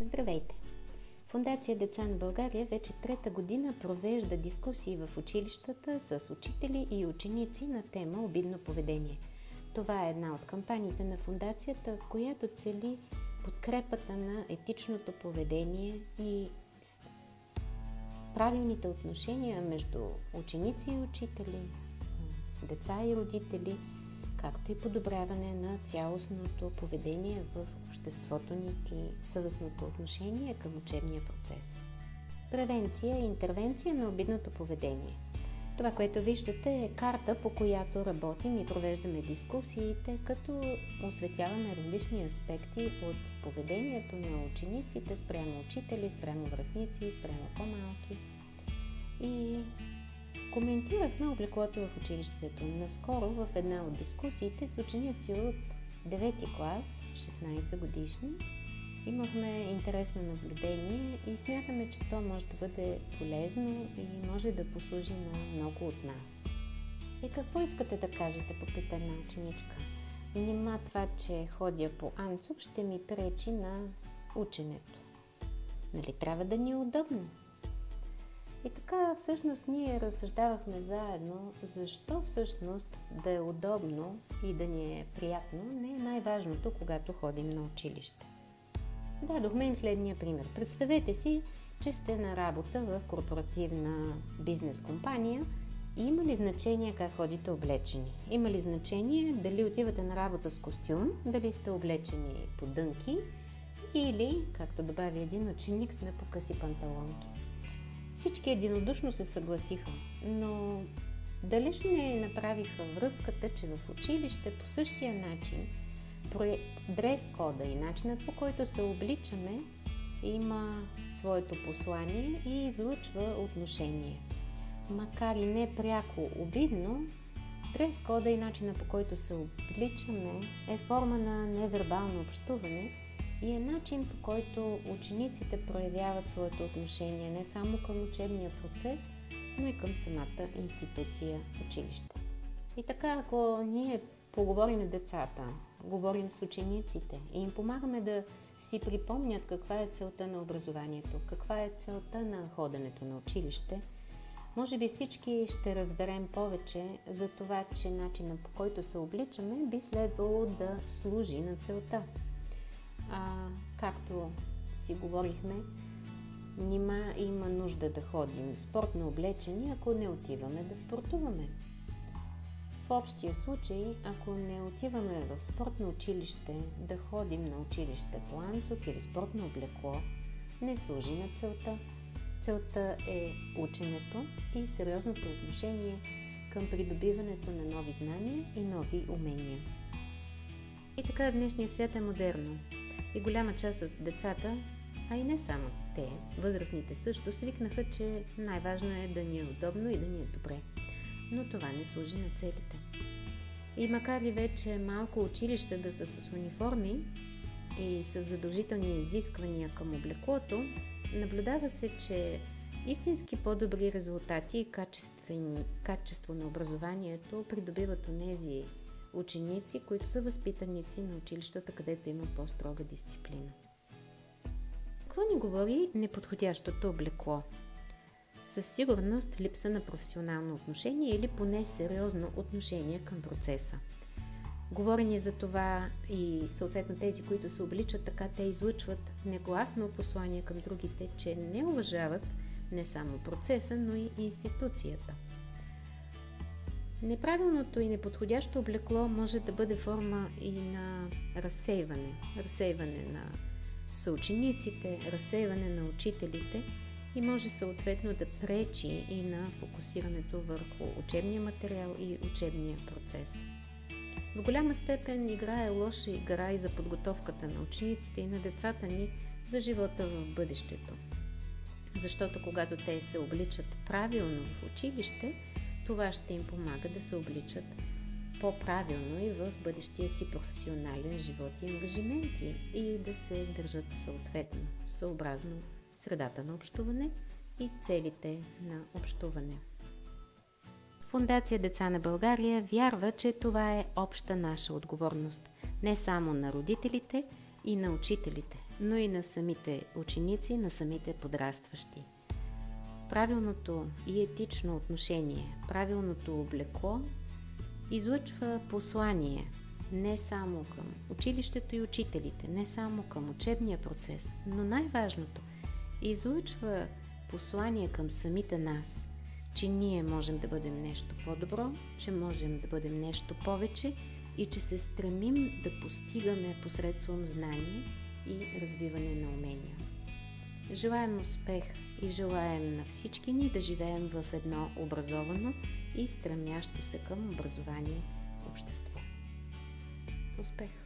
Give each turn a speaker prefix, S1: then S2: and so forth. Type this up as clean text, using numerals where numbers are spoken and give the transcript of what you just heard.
S1: Здравейте! Фондация Деца на България вече трета година провежда дискусии в училищата с учители и ученици на тема обидно поведение. Това е една от кампаниите на фондацията, която цели подкрепата на етичното поведение и правилните отношения между ученици и учители, деца и родители, както и подобряване на цялостното поведение в обществото ни и съвестното отношение към учебния процес. Превенция и интервенция на обидното поведение. Това, което виждате, е карта, по която работим и провеждаме дискусиите, като осветяваме различни аспекти от поведението на учениците спрямо учители, спрямо връстници, спрямо по-малки. И коментирахме облеклото в училището. Наскоро в една от дискусиите с ученици от 9-ти клас, 16 годишни, имахме интересно наблюдение и смятаме, че то може да бъде полезно и може да послужи на много от нас. И какво искате да кажете, попита една ученичка? Нима това, че ходя по Анцук, ще ми пречи на ученето. Нали трябва да ни е удобно? И така всъщност ние разсъждавахме заедно, защо всъщност да е удобно и да ни е приятно не е най-важното, когато ходим на училище. Дадохме им следния пример. Представете си, че сте на работа в корпоративна бизнес компания и има ли значение как ходите облечени? Има ли значение дали отивате на работа с костюм, дали сте облечени по дънки или, както добави един ученик, сме по къси панталонки? Всички единодушно се съгласиха, но далеч не направиха връзката, че в училище по същия начин дрес-кода и начинът, по който се обличаме, има своето послание и излъчва отношение. Макар и не пряко обидно, дрес-кода и начинът, по който се обличаме, е форма на невербално общуване и е начин, по който учениците проявяват своето отношение не само към учебния процес, но и към самата институция училище. И така, ако ние поговорим с децата, говорим с учениците и им помагаме да си припомнят каква е целта на образованието, каква е целта на ходенето на училище, може би всички ще разберем повече за това, че начинът, по който се обличаме, би следвало да служи на целта. Както си говорихме, нима има нужда да ходим спортно облечени, ако не отиваме да спортуваме. В общия случай, ако не отиваме в спортно училище да ходим на училище по анцук или спортно облекло, не служи на целта. Целта е ученето и сериозното отношение към придобиването на нови знания и нови умения. И така в днешния свят е модерно. И голяма част от децата, а и не само те, възрастните също, свикнаха, че най-важно е да ни е удобно и да ни е добре. Но това не служи на целите. И макар и вече малко училища да са с униформи и с задължителни изисквания към облеклото, наблюдава се, че истински по-добри резултати и качество на образованието придобиват онези ученици, които са възпитаници на училищата, където има по-строга дисциплина. Какво ни говори неподходящото облекло? Със сигурност липса на професионално отношение или поне сериозно отношение към процеса. Говори ни за това и съответно тези, които се обличат така, те излъчват негласно послание към другите, че не уважават не само процеса, но и институцията. Неправилното и неподходящо облекло може да бъде форма и на разсейване. Разсейване на съучениците, разсейване на учителите и може съответно да пречи и на фокусирането върху учебния материал и учебния процес. В голяма степен играе лоша игра и за подготовката на учениците и на децата ни за живота в бъдещето. Защото когато те се обличат правилно в училище, това ще им помага да се обличат по-правилно и в бъдещия си професионален живот и ангажименти и да се държат съответно, съобразно средата на общуване и целите на общуване. Фондация Деца на България вярва, че това е обща наша отговорност, не само на родителите и на учителите, но и на самите ученици, на самите подрастващи. Правилното и етично отношение, правилното облекло излъчва послание не само към училището и учителите, не само към учебния процес, но най-важното – излъчва послание към самите нас, че ние можем да бъдем нещо по-добро, че можем да бъдем нещо повече и че се стремим да постигаме посредством знание и развиване на умения. Желаем успех и желаем на всички ни да живеем в едно образовано и стремящо се към образование общество. Успех!